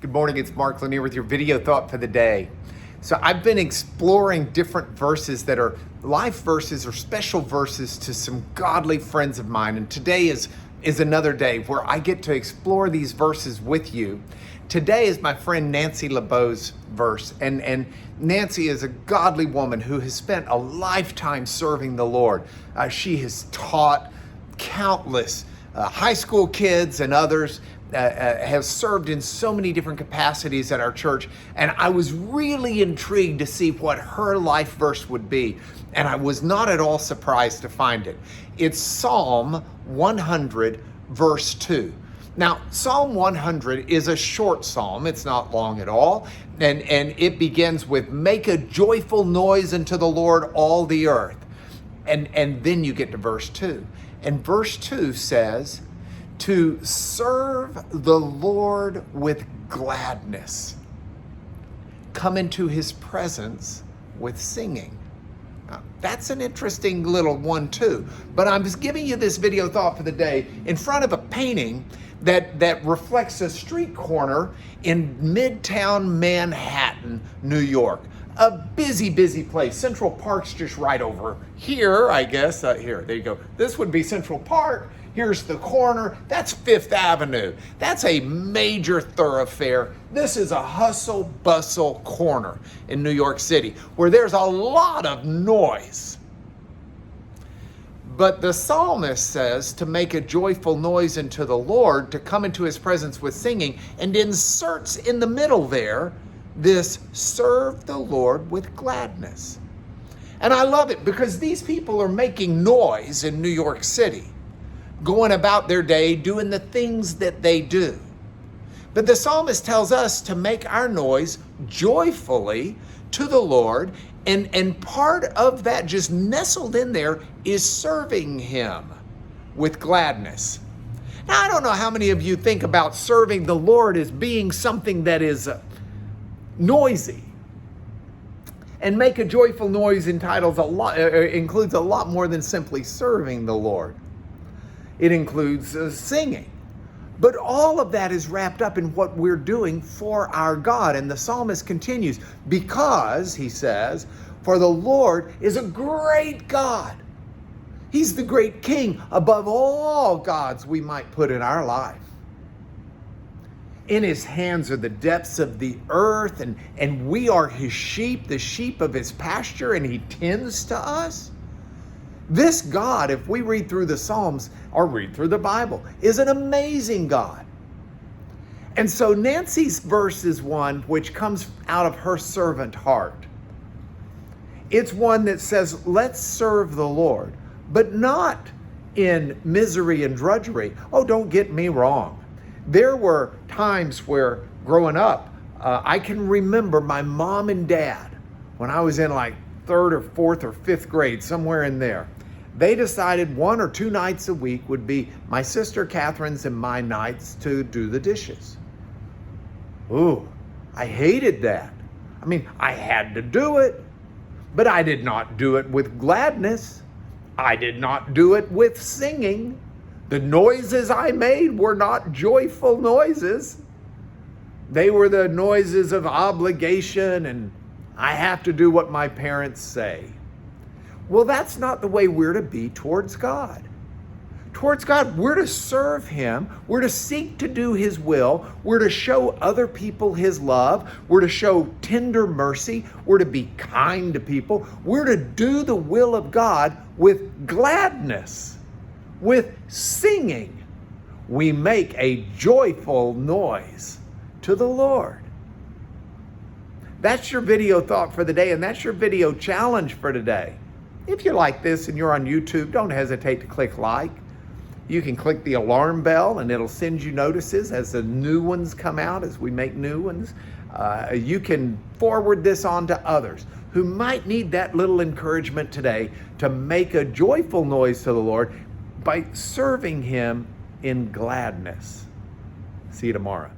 Good morning, it's Mark Lanier with your video thought for the day. So I've been exploring different verses that are life verses or special verses to some godly friends of mine. And today is another day where I get to explore these verses with you. Today is my friend Nancy LeBeau's verse. And Nancy is a godly woman who has spent a lifetime serving the Lord. She has taught countless high school kids and others, have served in so many different capacities at our church. And I was really intrigued to see what her life verse would be. And I was not at all surprised to find it. It's Psalm 100, verse 2. Now, Psalm 100 is a short psalm. It's not long at all. And it begins with, "Make a joyful noise unto the Lord, all the earth." And then you get to verse 2. And verse 2 says, "To serve the Lord with gladness. Come into his presence with singing." Now, that's an interesting little one too. But I'm just giving you this video thought for the day in front of a painting that reflects a street corner in Midtown Manhattan, New York. A busy, busy place. Central Park's just right over here, I guess. Here, there you go. This would be Central Park. Here's the corner. That's Fifth Avenue. That's a major thoroughfare. This is a hustle bustle corner in New York City where there's a lot of noise. But the psalmist says to make a joyful noise unto the Lord, to come into his presence with singing, and inserts in the middle there this serve the Lord with gladness. And I love it because these people are making noise in New York City, going about their day, doing the things that they do. But the psalmist tells us to make our noise joyfully to the Lord, and part of that, just nestled in there, is serving him with gladness. Now, I don't know how many of you think about serving the Lord as being something that is noisy. And make a joyful noise includes a lot more than simply serving the Lord. It includes singing. But all of that is wrapped up in what we're doing for our God. And the psalmist continues, because, he says, for the Lord is a great God. He's the great King above all gods we might put in our life. In his hands are the depths of the earth, and we are his sheep, the sheep of his pasture, and he tends to us. This God, if we read through the Psalms or read through the Bible, is an amazing God. And so Nancy's verse is one which comes out of her servant heart. It's one that says, let's serve the Lord, but not in misery and drudgery. Oh, don't get me wrong. There were times where growing up, I can remember my mom and dad, when I was in like 3rd or 4th or 5th grade, somewhere in there, they decided 1 or 2 nights a week would be my sister Catherine's and my nights to do the dishes. Ooh, I hated that. I mean, I had to do it, but I did not do it with gladness. I did not do it with singing. The noises I made were not joyful noises. They were the noises of obligation, and I have to do what my parents say. Well, that's not the way we're to be towards God. Towards God, we're to serve him. We're to seek to do his will. We're to show other people his love. We're to show tender mercy. We're to be kind to people. We're to do the will of God with gladness, with singing. We make a joyful noise to the Lord. That's your video thought for the day, and that's your video challenge for today. If you like this and you're on YouTube, don't hesitate to click like. You can click the alarm bell and it'll send you notices as the new ones come out, as we make new ones. You can forward this on to others who might need that little encouragement today to make a joyful noise to the Lord by serving him in gladness. See you tomorrow.